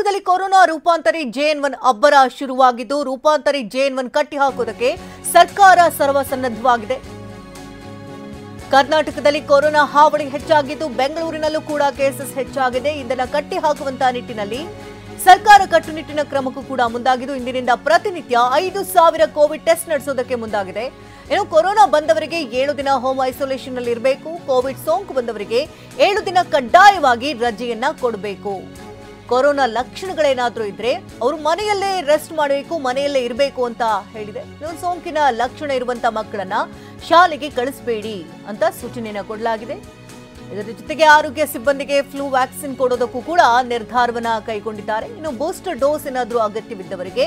ಕರ್ನಾಟಕದಲ್ಲಿ corona ರೂಪಾಂತರಿ JN1 ಅಬ್ಬರ ಶುರುವಾಗಿದ್ದು ರೂಪಾಂತರಿ JN1 ಕಟ್ಟಿ ಹಾಕೋದಕ್ಕೆ ಸರ್ಕಾರ ಸರ್ವಸನ್ನದ್ಧವಾಗಿದೆ. ಕರ್ನಾಟಕದಲ್ಲಿ ಕೊರೋನಾ ಹಾವಳಿ ಹೆಚ್ಚಾಗಿದ್ದು ಬೆಂಗಳೂರಿನಲ್ಲೂ ಕೂಡ ಕೇಸಸ್ ಹೆಚ್ಚಾಗಿದೆ. ಇದನ್ನ ಕಟ್ಟಿ ಹಾಕುವಂತ ನಿಟ್ಟಿನಲ್ಲಿ ಸರ್ಕಾರ ಕಟ್ಟುನಿಟ್ಟಿನ ಕ್ರಮಕ್ಕೂ ಕೂಡ ಮುಂದಾಗಿದ್ದು ಇಂದಿನಿಂದ ಪ್ರತಿನಿತ್ಯ 5,000 ಕೋವಿಡ್ ಟೆಸ್ಟ್ ನಡೆಸೋದಕ್ಕೆ ಮುಂದಾಗಿದೆ. ಇನ್ನು ಕೊರೋನಾ ಬಂದವರಿಗೆ 7 ದಿನ ಹೋಮ್ ಐಸೋಲೇಷನ್ ನಲ್ಲಿ ಇರಬೇಕು. ಕೋವಿಡ್ ಸೋಂಕು ಬಂದವರಿಗೆ 7 ದಿನ ಕಡ್ಡಾಯವಾಗಿ ರಜೆಯನ್ನ ಕೊಡಬೇಕು. ಕೊರೋನಾ ಲಕ್ಷಣಗಳೇನಾದ್ರೂ ಇದ್ರೆ ಅವರು ಮನೆಯಲ್ಲೇ ರೆಸ್ಟ್ ಮಾಡಬೇಕು, ಮನೆಯಲ್ಲೇ ಇರಬೇಕು ಅಂತ ಹೇಳಿದೆ. ಇನ್ನು ಸೋಂಕಿನ ಲಕ್ಷಣ ಇರುವಂತ ಮಕ್ಕಳನ್ನ ಶಾಲೆಗೆ ಕಳಿಸಬೇಡಿ ಅಂತ ಸೂಚನೆಯನ್ನ ಕೊಡಲಾಗಿದೆ. ಇದರ ಜೊತೆಗೆ ಆರೋಗ್ಯ ಸಿಬ್ಬಂದಿಗೆ ಫ್ಲೂ ವ್ಯಾಕ್ಸಿನ್ ಕೊಡೋದಕ್ಕೂ ಕೂಡ ನಿರ್ಧಾರವನ್ನ ಕೈಗೊಂಡಿದ್ದಾರೆ. ಇನ್ನು ಬೂಸ್ಟರ್ ಡೋಸ್ ಏನಾದ್ರೂ ಅಗತ್ಯವಿದ್ದವರಿಗೆ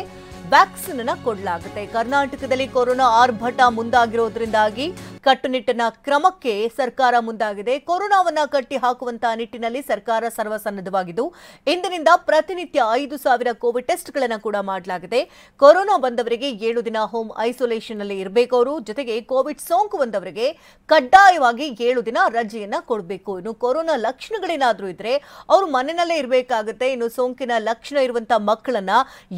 ವ್ಯಾಕ್ಸಿನ್ ಅನ್ನ ಕೊಡಲಾಗುತ್ತೆ. ಕರ್ನಾಟಕದಲ್ಲಿ ಕೊರೋನಾ ಆರ್ಭಟ ಮುಂದಾಗಿರೋದ್ರಿಂದಾಗಿ ಕಟ್ಟುನಿಟ್ಟಿನ ಕ್ರಮಕ್ಕೆ ಸರ್ಕಾರ ಮುಂದಾಗಿದೆ. ಕೊರೋನಾವನ್ನ ಕಟ್ಟಿ ಹಾಕುವಂತಹ ನಿಟ್ಟಿನಲ್ಲಿ ಸರ್ಕಾರ ಸರ್ವಸನ್ನದ್ಧವಾಗಿದ್ದು ಇಂದಿನಿಂದ ಪ್ರತಿನಿತ್ಯ 5,000 ಕೋವಿಡ್ ಟೆಸ್ಟ್ಗಳನ್ನು ಕೂಡ ಮಾಡಲಾಗಿದೆ. ಕೊರೋನಾ ಬಂದವರಿಗೆ 7 ದಿನ ಹೋಮ್ ಐಸೋಲೇಷನ್ ನಲ್ಲಿ ಇರಬೇಕು. ಅವರು ಜೊತೆಗೆ ಕೋವಿಡ್ ಸೋಂಕು ಬಂದವರಿಗೆ ಕಡ್ಡಾಯವಾಗಿ 7 ದಿನ ರಜೆಯನ್ನ ಕೊಡಬೇಕು. ಇನ್ನು ಕೊರೋನಾ ಲಕ್ಷಣಗಳೇನಾದ್ರೂ ಇದ್ರೆ ಅವರು ಮನೆಯಲ್ಲೇ ಇರಬೇಕಾಗುತ್ತೆ. ಇನ್ನು ಸೋಂಕಿನ ಲಕ್ಷಣ ಇರುವಂತಹ ಮಕ್ಕಳನ್ನ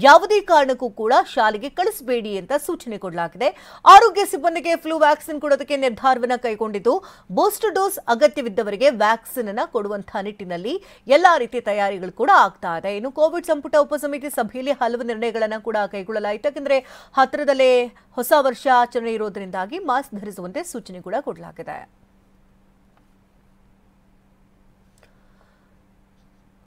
ಯಾವುದೇ ಕಾರಣಕ್ಕೂ ಕೂಡ ಶಾಲೆಗೆ ಕಳಿಸಬೇಡಿ ಅಂತ ಸೂಚನೆ ಕೊಡಲಾಗಿದೆ. ಆರೋಗ್ಯ ಸಿಬ್ಬಂದಿಗೆ ಫ್ಲೂ ವ್ಯಾಕ್ಸಿನ್ ಕೊಡೋದಕ್ಕೆ ನಿರ್ಧಾರವನ್ನ ಕೈಗೊಂಡಿದ್ದು ಬೂಸ್ಟರ್ ಡೋಸ್ ಅಗತ್ಯವಿದ್ದವರಿಗೆ ವ್ಯಾಕ್ಸಿನ್ ಅನ್ನ ಕೊಡುವಂತಹ ನಿಟ್ಟಿನಲ್ಲಿ ಎಲ್ಲಾ ರೀತಿಯ ತಯಾರಿಗಳು ಕೂಡ ಆಗ್ತಾ ಇದೆ. ಇನ್ನು ಕೋವಿಡ್ ಸಂಪುಟ ಉಪಸಮಿತಿ ಸಭೆಯಲ್ಲಿ ಹಲವು ನಿರ್ಣಯಗಳನ್ನ ಕೂಡ ಕೈಗೊಳ್ಳಲಾಯಿತು. ಯಾಕಂದ್ರೆ ಹತ್ತಿರದಲ್ಲೇ ಹೊಸ ವರ್ಷ ಆಚರಣೆ ಇರೋದ್ರಿಂದಾಗಿ ಮಾಸ್ಕ್ ಧರಿಸುವಂತೆ ಸೂಚನೆ ಕೂಡ ಕೊಡಲಾಗಿದೆ.